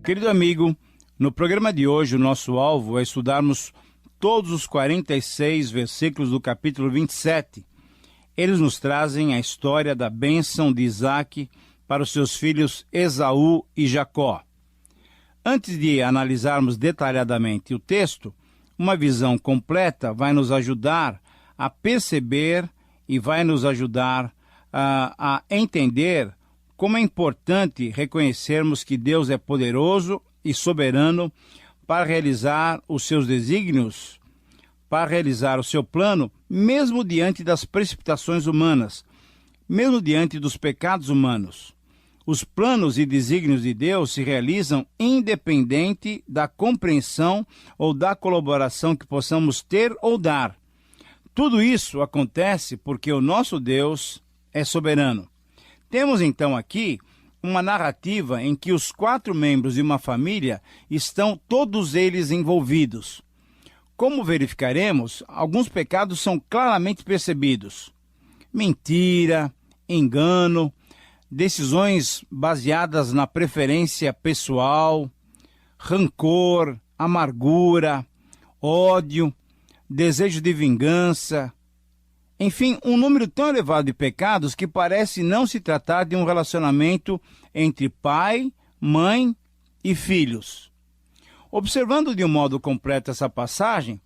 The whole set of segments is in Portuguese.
Querido amigo, no programa de hoje o nosso alvo é estudarmos todos os 46 versículos do capítulo 27. Eles nos trazem a história da bênção de Isaque para os seus filhos Esaú e Jacó. Antes de analisarmos detalhadamente o texto, uma visão completa vai nos ajudar a perceber e vai nos ajudar a entender como é importante reconhecermos que Deus é poderoso e soberano para realizar os seus desígnios, para realizar o seu plano, mesmo diante das precipitações humanas, mesmo diante dos pecados humanos. Os planos e desígnios de Deus se realizam independente da compreensão ou da colaboração que possamos ter ou dar. Tudo isso acontece porque o nosso Deus é soberano. Temos então aqui uma narrativa em que os 4 membros de uma família estão todos eles envolvidos. Como verificaremos, alguns pecados são claramente percebidos. Mentira, engano, decisões baseadas na preferência pessoal, rancor, amargura, ódio, desejo de vingança, enfim, um número tão elevado de pecados que parece não se tratar de um relacionamento entre pai, mãe e filhos. Observando de um modo completo essa passagem,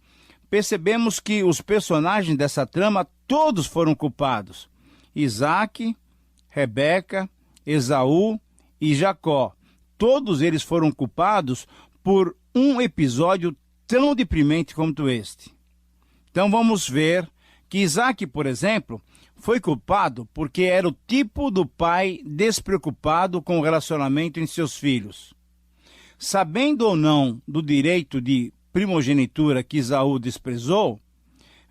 percebemos que os personagens dessa trama todos foram culpados. Isaque, Rebeca, Esaú e Jacó. Todos eles foram culpados por um episódio tão deprimente como este. Então vamos ver que Isaque, por exemplo, foi culpado porque era o tipo do pai despreocupado com o relacionamento entre seus filhos. Sabendo ou não do direito de primogenitura que Esaú desprezou,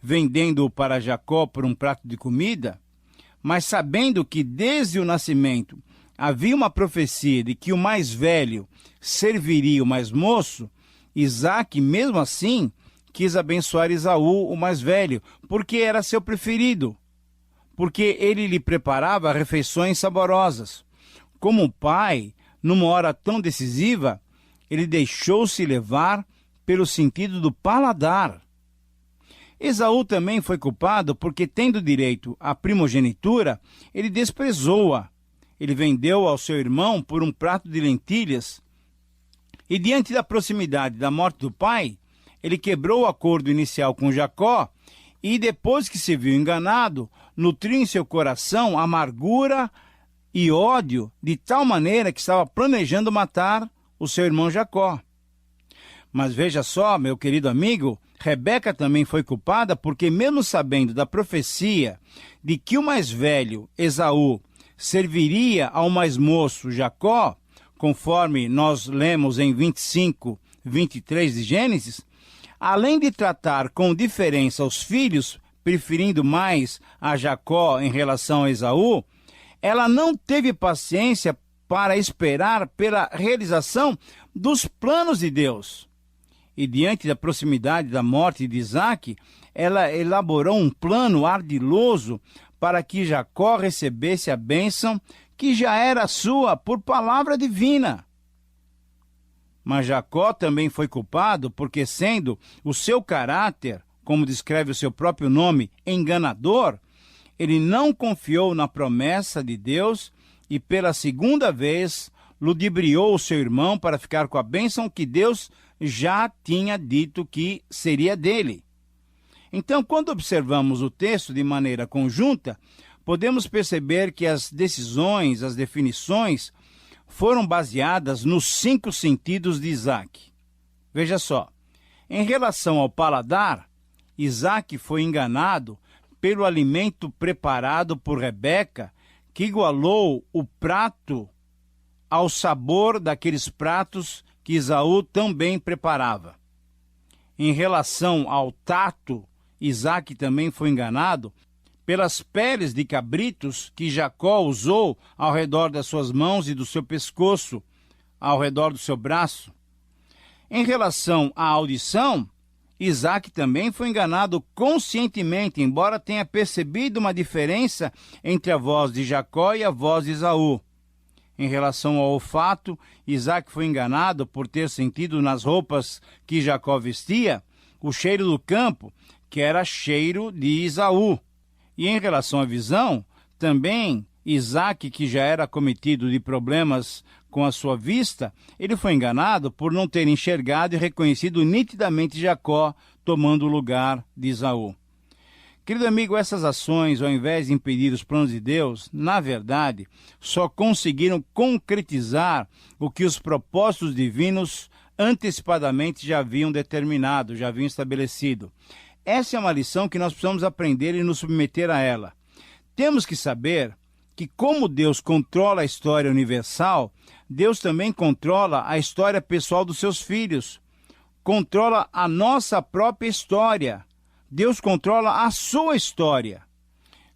vendendo-o para Jacó por um prato de comida, mas sabendo que desde o nascimento havia uma profecia de que o mais velho serviria o mais moço, Isaque, mesmo assim, quis abençoar Esaú, o mais velho, porque era seu preferido, porque ele lhe preparava refeições saborosas. Como pai, numa hora tão decisiva, ele deixou-se levar pelo sentido do paladar. Esaú também foi culpado porque, tendo direito à primogenitura, ele desprezou-a. Ele vendeu ao seu irmão por um prato de lentilhas. E diante da proximidade da morte do pai, ele quebrou o acordo inicial com Jacó e, depois que se viu enganado, nutriu em seu coração amargura e ódio de tal maneira que estava planejando matar o seu irmão Jacó. Mas veja só, meu querido amigo, Rebeca também foi culpada porque, mesmo sabendo da profecia de que o mais velho, Esaú, serviria ao mais moço, Jacó, conforme nós lemos em 25, 23 de Gênesis, além de tratar com diferença os filhos, preferindo mais a Jacó em relação a Esaú, ela não teve paciência para esperar pela realização dos planos de Deus. E diante da proximidade da morte de Isaque, ela elaborou um plano ardiloso para que Jacó recebesse a bênção que já era sua por palavra divina. Mas Jacó também foi culpado porque, sendo o seu caráter, como descreve o seu próprio nome, enganador, ele não confiou na promessa de Deus e, pela segunda vez, ludibriou o seu irmão para ficar com a bênção que Deus já tinha dito que seria dele. Então, quando observamos o texto de maneira conjunta, podemos perceber que as decisões, as definições, foram baseadas nos 5 sentidos de Isaque. Veja só, em relação ao paladar, Isaque foi enganado pelo alimento preparado por Rebeca, que igualou o prato ao sabor daqueles pratos que Esaú também preparava. Em relação ao tato, Isaque também foi enganado pelas peles de cabritos que Jacó usou ao redor das suas mãos e do seu pescoço, ao redor do seu braço. Em relação à audição, Isaque também foi enganado conscientemente, embora tenha percebido uma diferença entre a voz de Jacó e a voz de Esaú. em relação ao olfato, Isaac foi enganado por ter sentido nas roupas que Jacó vestia o cheiro do campo, que era cheiro de Esaú. E em relação à visão, também Isaac, que já era acometido de problemas com a sua vista, ele foi enganado por não ter enxergado e reconhecido nitidamente Jacó tomando o lugar de Esaú. Querido amigo, essas ações, ao invés de impedir os planos de Deus, na verdade, só conseguiram concretizar o que os propósitos divinos antecipadamente já haviam determinado, já haviam estabelecido. Essa é uma lição que nós precisamos aprender e nos submeter a ela. Temos que saber que, como Deus controla a história universal, Deus também controla a história pessoal dos seus filhos, controla a nossa própria história. Deus controla a sua história.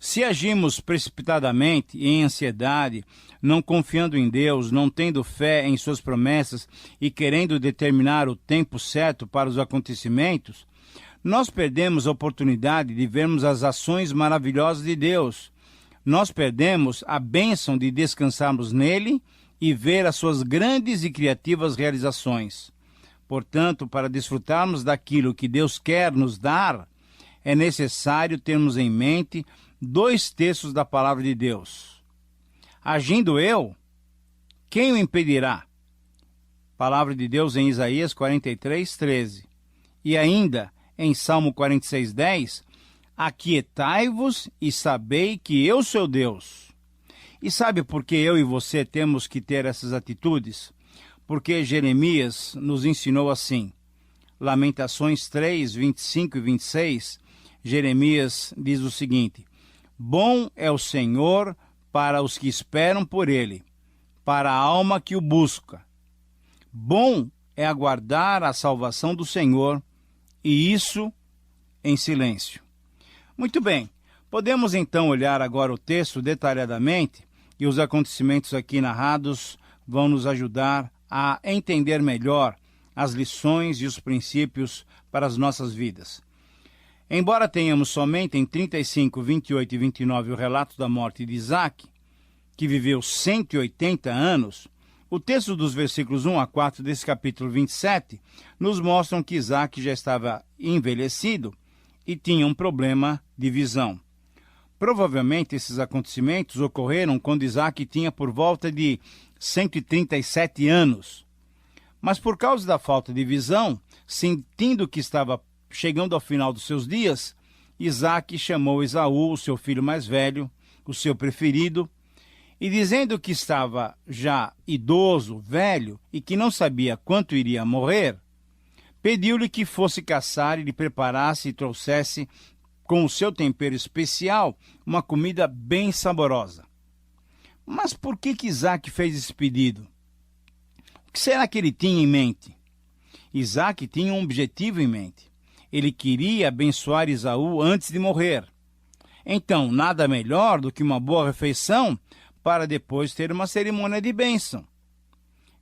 Se agimos precipitadamente e em ansiedade, não confiando em Deus, não tendo fé em suas promessas e querendo determinar o tempo certo para os acontecimentos, nós perdemos a oportunidade de vermos as ações maravilhosas de Deus. Nós perdemos a bênção de descansarmos nele e ver as suas grandes e criativas realizações. Portanto, para desfrutarmos daquilo que Deus quer nos dar, é necessário termos em mente 2 terços da palavra de Deus. Agindo eu, quem o impedirá? Palavra de Deus em Isaías 43:13. E ainda, em Salmo 46:10, aquietai-vos e sabei que eu sou Deus. E sabe por que eu e você temos que ter essas atitudes? Porque Jeremias nos ensinou assim. Lamentações 3:25 e 26, Jeremias diz o seguinte: bom é o Senhor para os que esperam por ele, para a alma que o busca. Bom é aguardar a salvação do Senhor, e isso em silêncio. Muito bem, podemos então olhar agora o texto detalhadamente, e os acontecimentos aqui narrados vão nos ajudar a entender melhor as lições e os princípios para as nossas vidas. Embora tenhamos somente em 35, 28 e 29 o relato da morte de Isaac, que viveu 180 anos, o texto dos versículos 1 a 4 desse capítulo 27 nos mostram que Isaac já estava envelhecido e tinha um problema de visão. Provavelmente esses acontecimentos ocorreram quando Isaac tinha por volta de 137 anos. Mas por causa da falta de visão, sentindo que estava chegando ao final dos seus dias, Isaac chamou Esaú, o seu filho mais velho, o seu preferido, e dizendo que estava já idoso, velho, e que não sabia quanto iria morrer, pediu-lhe que fosse caçar e lhe preparasse e trouxesse, com o seu tempero especial, uma comida bem saborosa. Mas por que Isaac fez esse pedido? O que será que ele tinha em mente? Isaac tinha um objetivo em mente. Ele queria abençoar Esaú antes de morrer. Então, nada melhor do que uma boa refeição para depois ter uma cerimônia de bênção.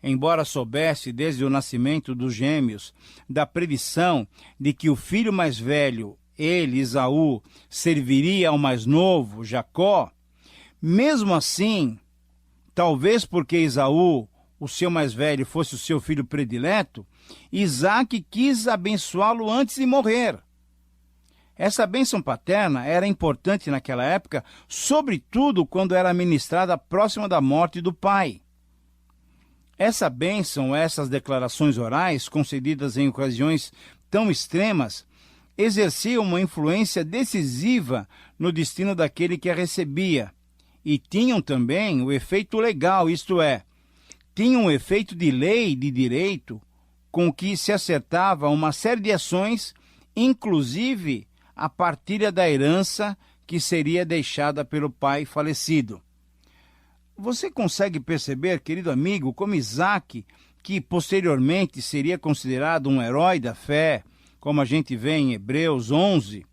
Embora soubesse desde o nascimento dos gêmeos da predição de que o filho mais velho, ele, Esaú, serviria ao mais novo, Jacó, mesmo assim, talvez porque Esaú, o seu mais velho, fosse o seu filho predileto, Isaac quis abençoá-lo antes de morrer. Essa bênção paterna era importante naquela época, sobretudo quando era ministrada próxima da morte do pai. Essa bênção, essas declarações orais, concedidas em ocasiões tão extremas, exerciam uma influência decisiva no destino daquele que a recebia, e tinham também o efeito legal, isto é, tinham um efeito de lei, de direito, com que se acertava uma série de ações, inclusive a partilha da herança que seria deixada pelo pai falecido. Você consegue perceber, querido amigo, como Isaac, que posteriormente seria considerado um herói da fé, como a gente vê em Hebreus 11,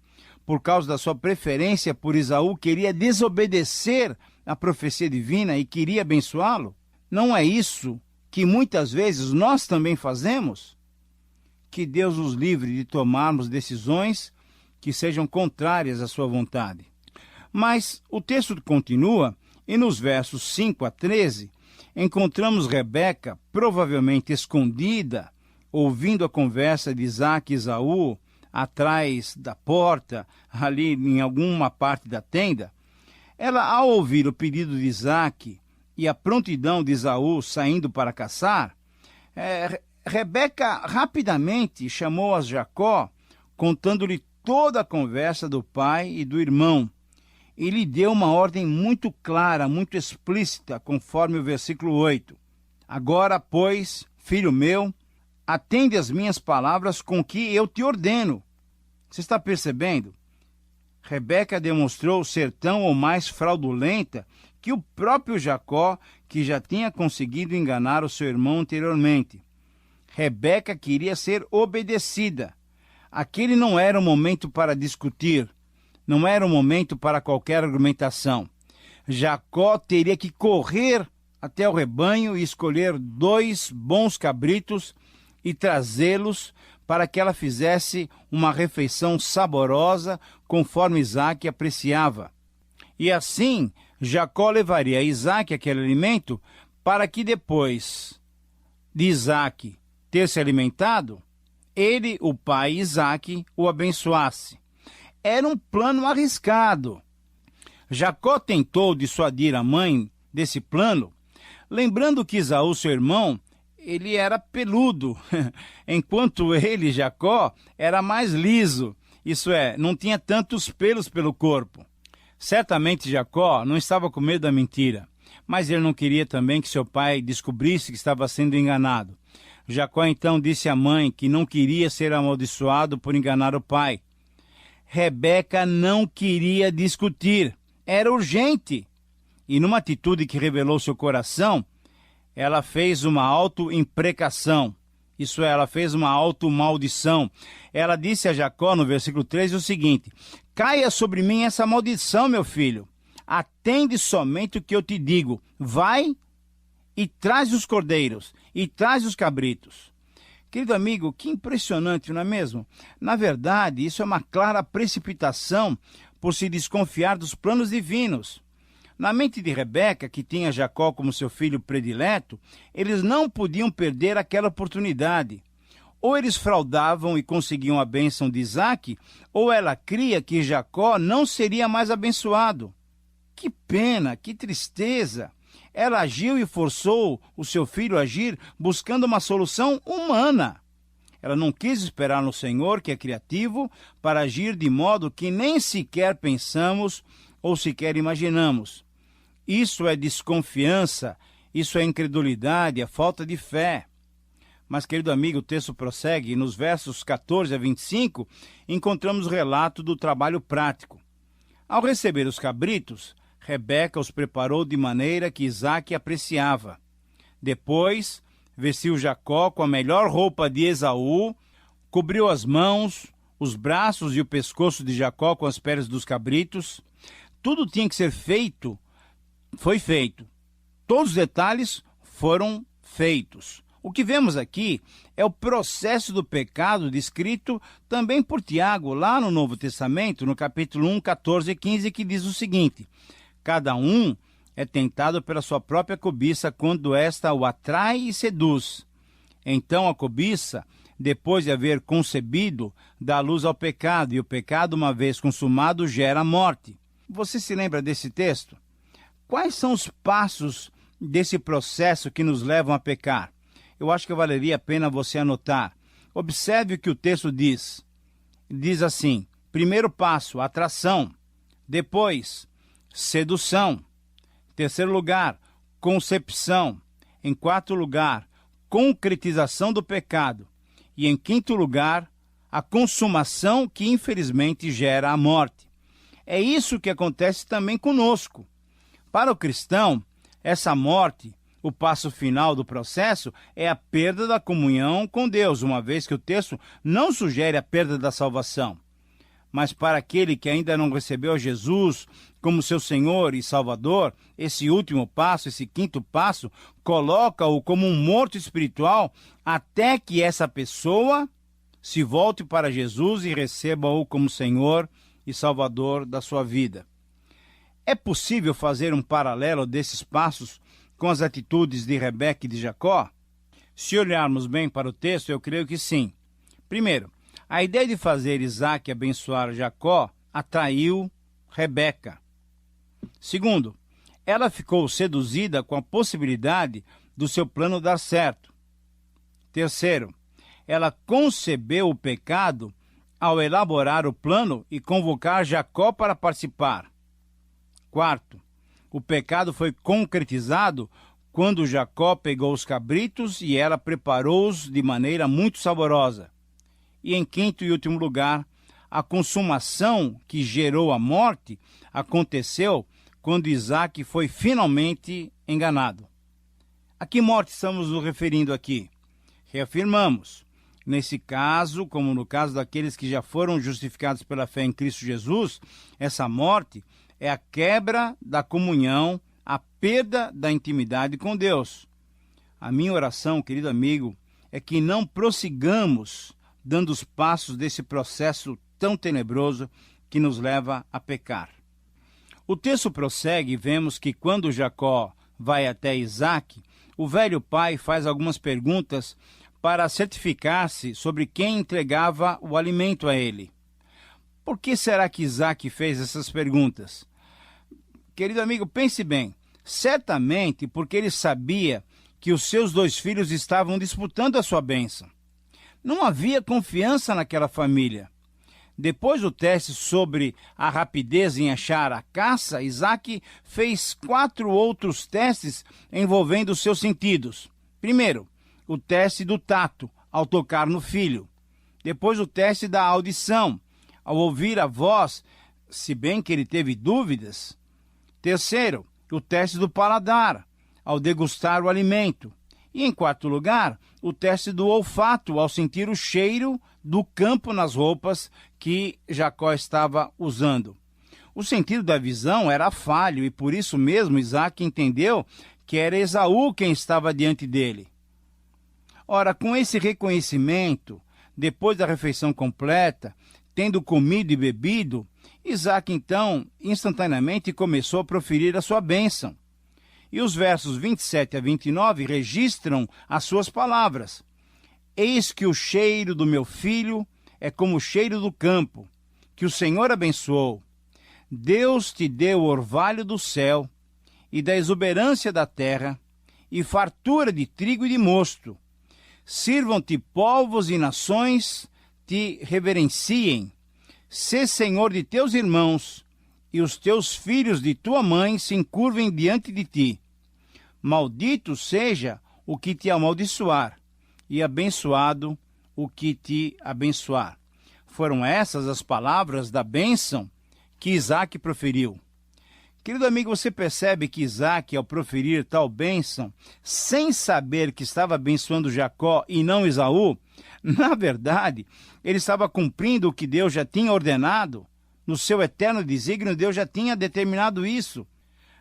por causa da sua preferência por Esaú, queria desobedecer à profecia divina e queria abençoá-lo? Não é isso que muitas vezes nós também fazemos? Que Deus nos livre de tomarmos decisões que sejam contrárias à sua vontade. Mas o texto continua e nos versos 5 a 13, encontramos Rebeca provavelmente escondida, ouvindo a conversa de Isaque e Esaú atrás da porta, ali em alguma parte da tenda. Ela, ao ouvir o pedido de Isaque e a prontidão de Esaú saindo para caçar, Rebeca rapidamente chamou a Jacó, contando-lhe toda a conversa do pai e do irmão, e lhe deu uma ordem muito clara, muito explícita, conforme o versículo 8. Agora, pois, filho meu, atende às minhas palavras com que eu te ordeno. Você está percebendo? Rebeca demonstrou ser tão ou mais fraudulenta que o próprio Jacó, que já tinha conseguido enganar o seu irmão anteriormente. Rebeca queria ser obedecida. Aquele não era o momento para discutir, não era o momento para qualquer argumentação. Jacó teria que correr até o rebanho e escolher 2 bons cabritos e trazê-los para que ela fizesse uma refeição saborosa, conforme Isaque apreciava. E assim, Jacó levaria a Isaque aquele alimento para que depois de Isaque ter se alimentado, ele, o pai Isaque, o abençoasse. Era um plano arriscado. Jacó tentou dissuadir a mãe desse plano, lembrando que Esaú, seu irmão, ele era peludo, enquanto ele, Jacó, era mais liso, isso é, não tinha tantos pelos pelo corpo. Certamente Jacó não estava com medo da mentira, mas ele não queria também que seu pai descobrisse que estava sendo enganado. Jacó então disse à mãe que não queria ser amaldiçoado por enganar o pai. Rebeca não queria discutir, era urgente. E numa atitude que revelou seu coração, ela fez uma auto-imprecação. Isso é, ela fez uma auto-maldição. Ela disse a Jacó, no versículo 13, o seguinte: caia sobre mim essa maldição, meu filho. Atende somente o que eu te digo. Vai e traz os cordeiros, e traz os cabritos. Querido amigo, que impressionante, não é mesmo? Na verdade, isso é uma clara precipitação por se desconfiar dos planos divinos. Na mente de Rebeca, que tinha Jacó como seu filho predileto, eles não podiam perder aquela oportunidade. Ou eles fraudavam e conseguiam a bênção de Isaque, ou ela cria que Jacó não seria mais abençoado. Que pena, que tristeza! Ela agiu e forçou o seu filho a agir buscando uma solução humana. Ela não quis esperar no Senhor, que é criativo, para agir de modo que nem sequer pensamos ou sequer imaginamos. Isso é desconfiança, isso é incredulidade, é falta de fé. Mas, querido amigo, o texto prossegue e nos versos 14 a 25 encontramos o relato do trabalho prático. Ao receber os cabritos, Rebeca os preparou de maneira que Isaque apreciava. Depois, vestiu Jacó com a melhor roupa de Esaú, cobriu as mãos, os braços e o pescoço de Jacó com as peles dos cabritos. Tudo tinha que ser feito, foi feito. Todos os detalhes foram feitos. O que vemos aqui é o processo do pecado descrito também por Tiago, lá no Novo Testamento, no capítulo 1, 14 e 15, que diz o seguinte: cada um é tentado pela sua própria cobiça quando esta o atrai e seduz. Então a cobiça, depois de haver concebido, dá luz ao pecado, e o pecado, uma vez consumado, gera a morte. Você se lembra desse texto? Quais são os passos desse processo que nos levam a pecar? Eu acho que valeria a pena você anotar. Observe o que o texto diz. Diz assim: primeiro passo, atração. Depois, sedução. Terceiro lugar, concepção. Em quarto lugar, concretização do pecado. E em quinto lugar, a consumação que infelizmente gera a morte. É isso que acontece também conosco. Para o cristão, essa morte, o passo final do processo, é a perda da comunhão com Deus, uma vez que o texto não sugere a perda da salvação. Mas para aquele que ainda não recebeu Jesus como seu Senhor e Salvador, esse último passo, esse quinto passo, coloca-o como um morto espiritual até que essa pessoa se volte para Jesus e receba-o como Senhor e Salvador da sua vida. É possível fazer um paralelo desses passos com as atitudes de Rebeca e de Jacó? Se olharmos bem para o texto, eu creio que sim. Primeiro, a ideia de fazer Isaac abençoar Jacó atraiu Rebeca. Segundo, ela ficou seduzida com a possibilidade do seu plano dar certo. Terceiro, ela concebeu o pecado ao elaborar o plano e convocar Jacó para participar. Quarto, o pecado foi concretizado quando Jacó pegou os cabritos e ela preparou-os de maneira muito saborosa. E em quinto e último lugar, a consumação que gerou a morte aconteceu quando Isaac foi finalmente enganado. A que morte estamos nos referindo aqui? Reafirmamos, nesse caso, como no caso daqueles que já foram justificados pela fé em Cristo Jesus, essa morte é a quebra da comunhão, a perda da intimidade com Deus. A minha oração, querido amigo, é que não prossigamos dando os passos desse processo tão tenebroso que nos leva a pecar. O texto prossegue e vemos que quando Jacó vai até Isaac, o velho pai faz algumas perguntas para certificar-se sobre quem entregava o alimento a ele. Por que será que Isaac fez essas perguntas? Querido amigo, pense bem. Certamente porque ele sabia que os seus 2 filhos estavam disputando a sua bênção. Não havia confiança naquela família. Depois do teste sobre a rapidez em achar a caça, Isaac fez 4 outros testes envolvendo os seus sentidos. Primeiro, o teste do tato, ao tocar no filho. Depois, o teste da audição, ao ouvir a voz, se bem que ele teve dúvidas. Terceiro, o teste do paladar, ao degustar o alimento. E, em quarto lugar, o teste do olfato, ao sentir o cheiro do campo nas roupas que Jacó estava usando. O sentido da visão era falho e, por isso mesmo, Isaac entendeu que era Esaú quem estava diante dele. Ora, com esse reconhecimento, depois da refeição completa, tendo comido e bebido, Isaac, então, instantaneamente começou a proferir a sua bênção. E os versos 27 a 29 registram as suas palavras. Eis que o cheiro do meu filho é como o cheiro do campo, que o Senhor abençoou. Deus te deu o orvalho do céu e da exuberância da terra, e fartura de trigo e de mosto. Sirvam-te povos e nações, te reverenciem. Sê senhor de teus irmãos, e os teus filhos de tua mãe se encurvem diante de ti. Maldito seja o que te amaldiçoar, e abençoado o que te abençoar. Foram essas as palavras da bênção que Isaac proferiu. Querido amigo, você percebe que Isaac, ao proferir tal bênção, sem saber que estava abençoando Jacó e não Esaú, na verdade, ele estava cumprindo o que Deus já tinha ordenado. No seu eterno desígnio, Deus já tinha determinado isso.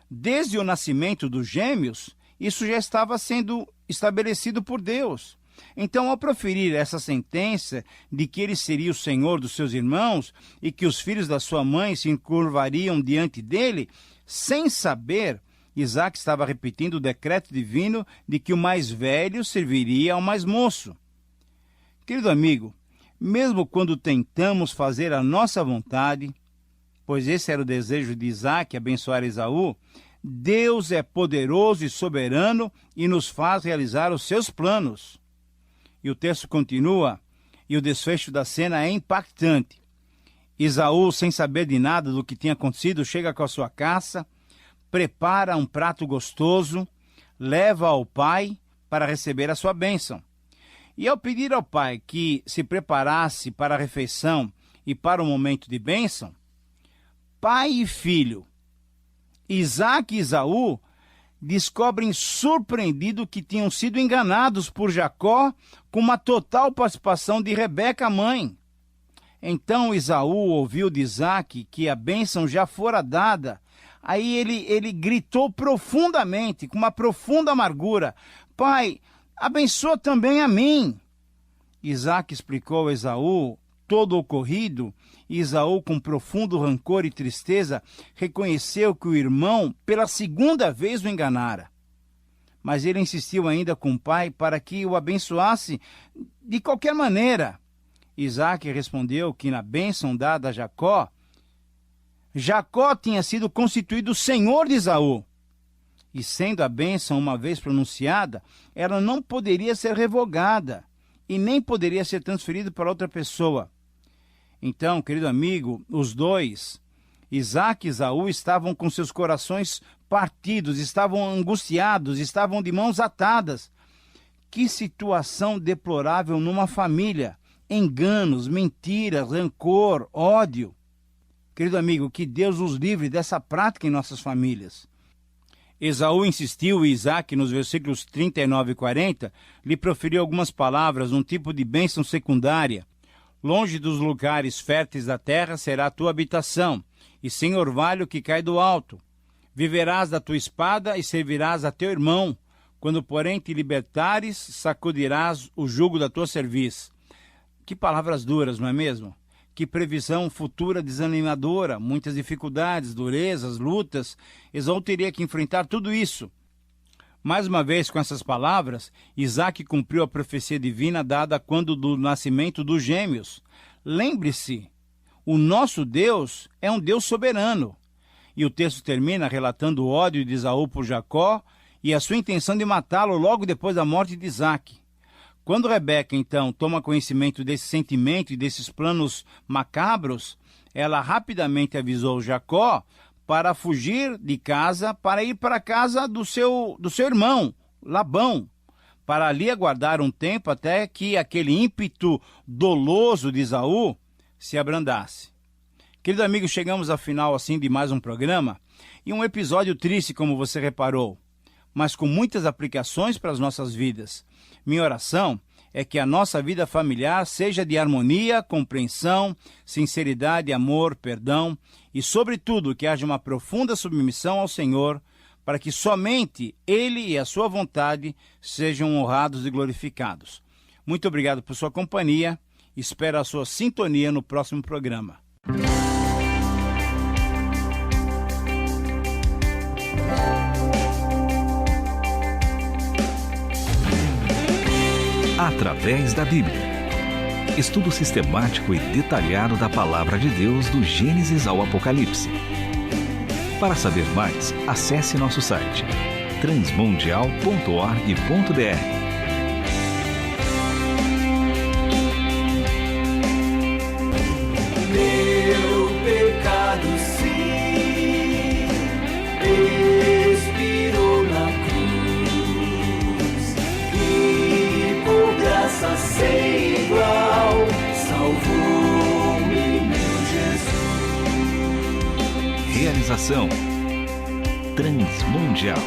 Desde o nascimento dos gêmeos, isso já estava sendo estabelecido por Deus. Então, ao proferir essa sentença de que ele seria o senhor dos seus irmãos e que os filhos da sua mãe se encurvariam diante dele, sem saber, Isaac estava repetindo o decreto divino de que o mais velho serviria ao mais moço. Querido amigo, mesmo quando tentamos fazer a nossa vontade, pois esse era o desejo de Isaac, abençoar Esaú, Deus é poderoso e soberano e nos faz realizar os seus planos. E o texto continua, e o desfecho da cena é impactante. Esaú, sem saber de nada do que tinha acontecido, chega com a sua caça, prepara um prato gostoso, leva ao pai para receber a sua bênção. E ao pedir ao pai que se preparasse para a refeição e para o momento de bênção, pai e filho, Isaac e Esaú, descobrem surpreendido que tinham sido enganados por Jacó com uma total participação de Rebeca, a mãe. Então Esaú ouviu de Isaac que a bênção já fora dada. Aí ele gritou profundamente, com uma profunda amargura: Pai, abençoa também a mim. Isaac explicou a Esaú todo o ocorrido, e Esaú, com profundo rancor e tristeza, reconheceu que o irmão, pela segunda vez, o enganara. mas ele insistiu ainda com o pai para que o abençoasse de qualquer maneira. Isaque respondeu que na bênção dada a Jacó, Jacó tinha sido constituído senhor de Esaú. E sendo a bênção uma vez pronunciada, ela não poderia ser revogada e nem poderia ser transferida para outra pessoa. Então, querido amigo, os dois, Isaque e Esaú, estavam com seus corações partidos, estavam angustiados, estavam de mãos atadas. Que situação deplorável numa família! Enganos, mentiras, rancor, ódio. Querido amigo, que Deus nos livre dessa prática em nossas famílias. Esaú insistiu e Isaque, nos versículos 39 e 40, lhe proferiu algumas palavras, um tipo de bênção secundária. Longe dos lugares férteis da terra será a tua habitação, e sem orvalho que cai do alto. Viverás da tua espada e servirás a teu irmão. Quando, porém, te libertares, sacudirás o jugo da tua cerviz. Que palavras duras, não é mesmo? Que previsão futura desanimadora, muitas dificuldades, durezas, lutas. Esaú teria que enfrentar tudo isso. Mais uma vez, com essas palavras, Isaque cumpriu a profecia divina dada quando do nascimento dos gêmeos. Lembre-se, o nosso Deus é um Deus soberano. E o texto termina relatando o ódio de Esaú por Jacó e a sua intenção de matá-lo logo depois da morte de Isaque. Quando Rebeca, então, toma conhecimento desse sentimento e desses planos macabros, ela rapidamente avisou Jacó para fugir de casa, para ir para a casa do seu irmão, Labão, para ali aguardar um tempo até que aquele ímpeto doloso de Esaú se abrandasse. Querido amigo, chegamos ao final assim de mais um programa, e um episódio triste, como você reparou, mas com muitas aplicações para as nossas vidas. Minha oração é que a nossa vida familiar seja de harmonia, compreensão, sinceridade, amor, perdão e, sobretudo, que haja uma profunda submissão ao Senhor para que somente Ele e a sua vontade sejam honrados e glorificados. Muito obrigado por sua companhia. Espero a sua sintonia no próximo programa. Através da Bíblia. Estudo sistemático e detalhado da Palavra de Deus do Gênesis ao Apocalipse. Para saber mais, acesse nosso site transmundial.org.br. Sem igual, salvou-me meu Jesus. Realização Transmundial.